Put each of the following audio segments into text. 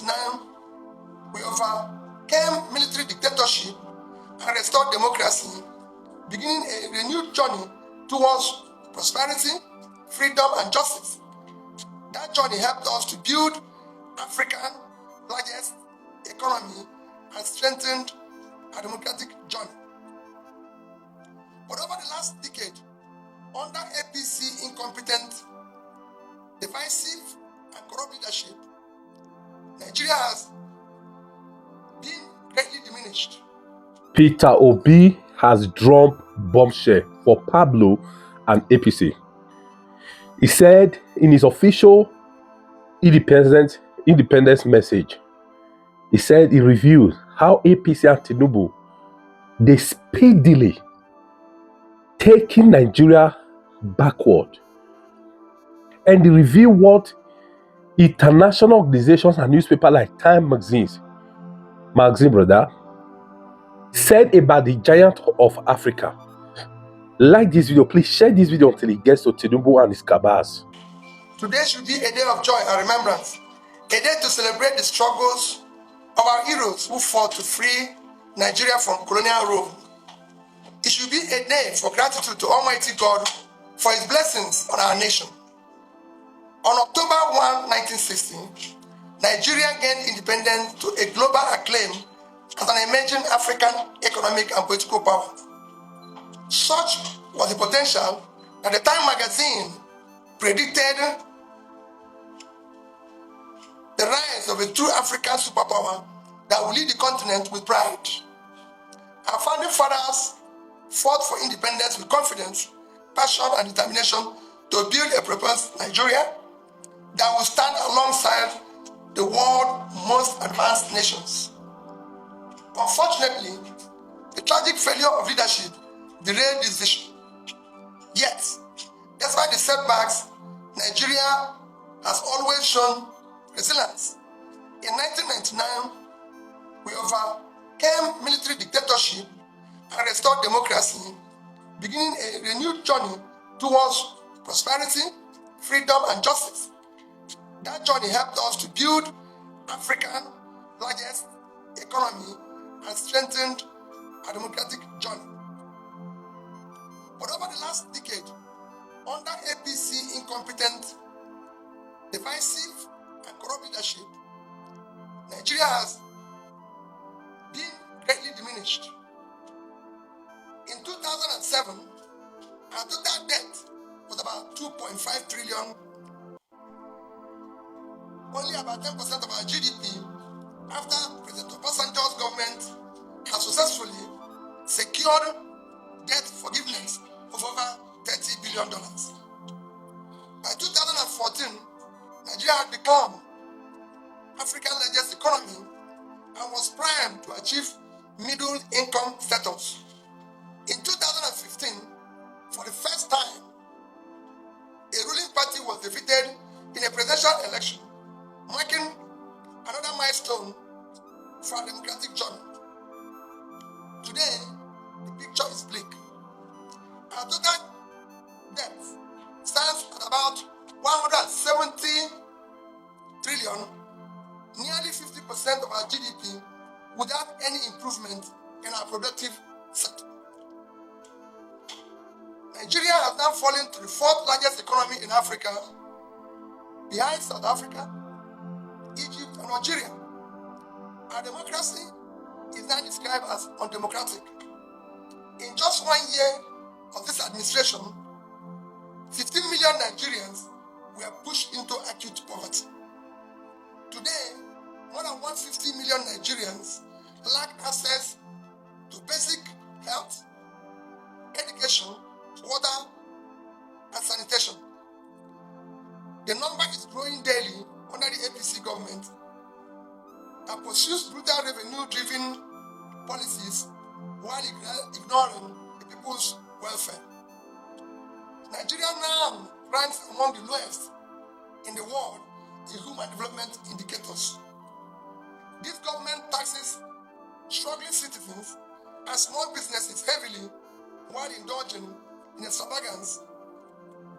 1999, we overcame military dictatorship and restored democracy, beginning a renewed journey towards prosperity, freedom, and justice. That journey helped us to build Africa's largest economy and strengthened our democratic journey. But over the last decade, under APC incompetent, divisive, and corrupt leadership, Nigeria has been greatly diminished. Peter Obi has dropped bombshell for Pablo and APC. He said in his official independence message, he said he reviewed how APC and Tinubu, they speedily taking Nigeria backward. And he reviewed what international organizations and newspapers like Time magazine said about the giant of Africa. Like this video, please share this video until it gets to Tinubu and his cabals. Today should be a day of joy and remembrance, a day to celebrate the struggles of our heroes who fought to free Nigeria from colonial rule. It should be a day for gratitude to Almighty God for His blessings on our nation. On October 1, 1960, Nigeria gained independence to a global acclaim as an emerging African economic and political power. Such was the potential that the Time magazine predicted the rise of a true African superpower that will lead the continent with pride. Our founding fathers fought for independence with confidence, passion, and determination to build a prosperous Nigeria that will stand alongside the world's most advanced nations. Unfortunately, the tragic failure of leadership derailed this vision. Yet, despite the setbacks, Nigeria has always shown resilience. In 1999, we overcame military dictatorship and restored democracy, beginning a renewed journey towards prosperity, freedom, and justice. That journey helped us to build Africa's largest economy and strengthened our democratic journey. But over the last decade, under APC incompetent, divisive, and corrupt leadership, Nigeria has been greatly diminished. In 2007, our total debt was about 2.5 trillion. Only about 10% of our GDP, after President Obasanjo's government has successfully secured debt forgiveness of over $30 billion. By 2014, Nigeria had become Africa's largest economy and was primed to achieve middle income status. In 2015, for the first time, a ruling party was defeated in a presidential election, marking another milestone for our democratic journey. Today, the picture is bleak. Our total debt stands at about 170 trillion, nearly 50% of our GDP, without any improvement in our productive sector. Nigeria has now fallen to the fourth largest economy in Africa, behind South Africa, Egypt, and Algeria. Our democracy is now described as undemocratic. In just 1 year of this administration, 15 million Nigerians were pushed into acute poverty. Today, more than 150 million Nigerians lack access to basic health, education, water, and sanitation. The number is growing daily under the APC government that pursues brutal revenue-driven policies while ignoring the people's welfare. Nigeria now ranks among the lowest in the world in human development indicators. This government taxes struggling citizens and small businesses heavily while indulging in extravagance.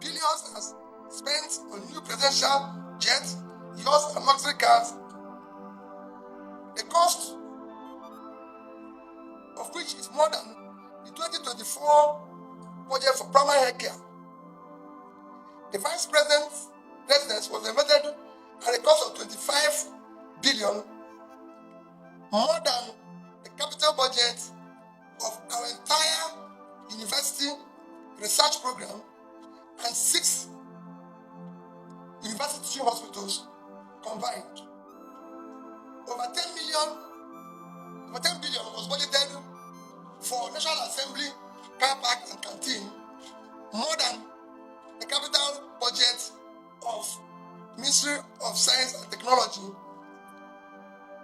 Billions are spent on new presidential jets, yachts, and luxury cars of which is more than the 2024 budget for primary health care. The Vice President's residence was elected at a cost of 25 billion, more than the capital budget of our entire university research program and 6 university teaching hospitals combined. Over 10 billion was budgeted for National Assembly, car park and canteen, more than the capital budget of Ministry of Science and Technology.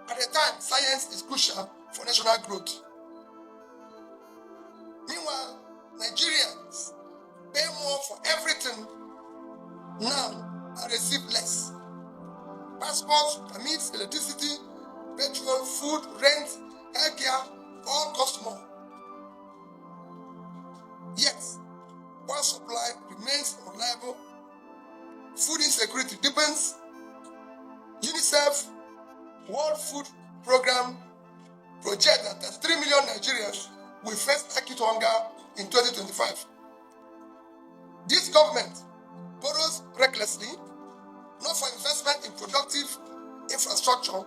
At the time, science is crucial for national growth. Meanwhile, Nigerians pay more for everything now and receive less. Passports, permits, electricity, petrol, food, rent, healthcare all cost more. Yet, oil supply remains unreliable, food insecurity deepens. UNICEF World Food Program projects that 33 million Nigerians will face acute hunger in 2025. This government borrows recklessly, not for investment in productive infrastructure,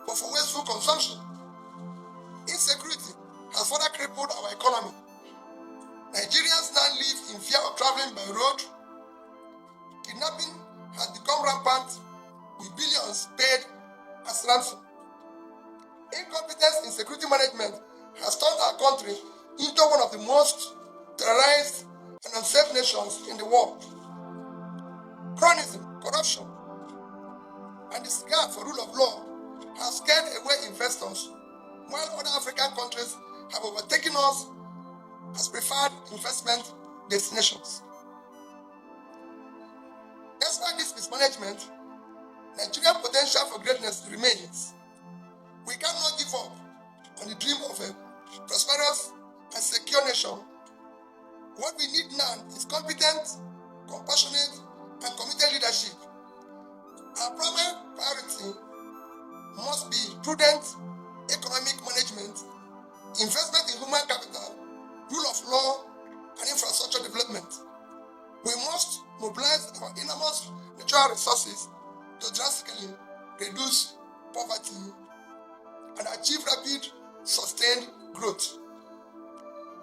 but for wasteful consumption. Insecurity has further crippled our economy. Nigerians now live in fear of traveling by road. Kidnapping has become rampant, with billions paid as ransom. Incompetence in security management has turned our country into one of the most terrorized and unsafe nations in the world. Cronyism, corruption, and disregard for rule of law have scared away investors, while other African countries have overtaken us as preferred investment destinations. Despite this mismanagement, Nigeria's potential for greatness remains. We cannot give up on the dream of a prosperous and secure nation. What we need now is competent, compassionate, and committed leadership. Our primary priority must be prudent economic management, investment in human capital, rule of law, and infrastructure development. We must mobilize our enormous natural resources to drastically reduce poverty and achieve rapid, sustained growth.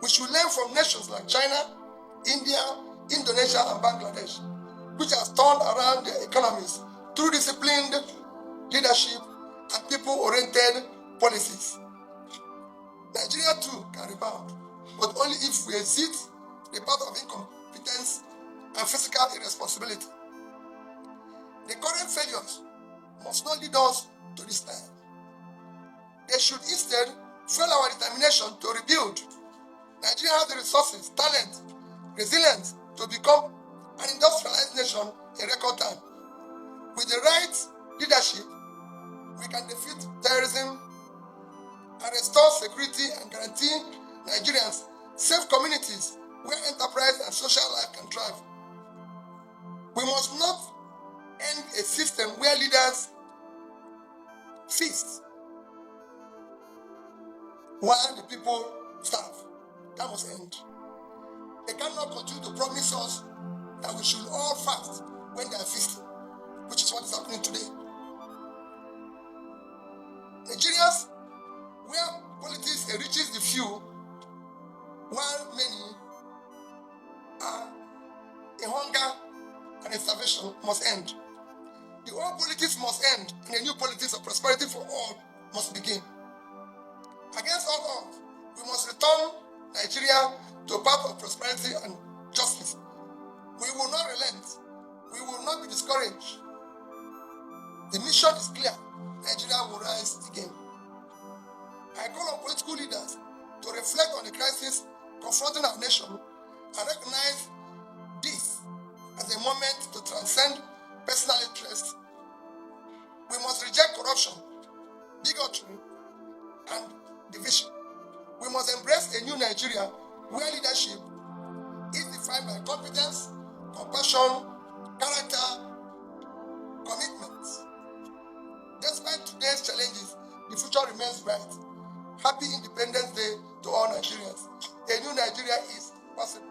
We should learn from nations like China, India, Indonesia, and Bangladesh, which has turned around their economies through disciplined leadership and people-oriented policies. Nigeria too can rebound, but only if we exit the path of incompetence and fiscal irresponsibility. The current failures must not lead us to this time. They should instead fuel our determination to rebuild. Nigeria has the resources, talent, resilience to become an industrialized nation in record time. With the right leadership, we can defeat terrorism and restore security and guarantee Nigerians safe communities where enterprise and social life can thrive. We must not end a system where leaders feast while the people starve. That must end. They cannot continue to promise us that we should all fast when they are feasting, which is what is happening today. Nigerians, where politics enriches the few, while many are in hunger and in starvation, must end. The old politics must end, and a new politics of prosperity for all must begin. Against all odds, we must return Nigeria to a path of prosperity and justice. We will not relent. We will not be discouraged. The mission is clear. Nigeria will rise again. I call on political leaders to reflect on the crisis confronting our nation and recognize this as a moment to transcend personal interest. We must reject corruption, bigotry, and division. We must embrace a new Nigeria where leadership is defined by competence, compassion, character, commitment. Despite today's challenges, the future remains bright. Happy Independence Day to all Nigerians. A new Nigeria is possible.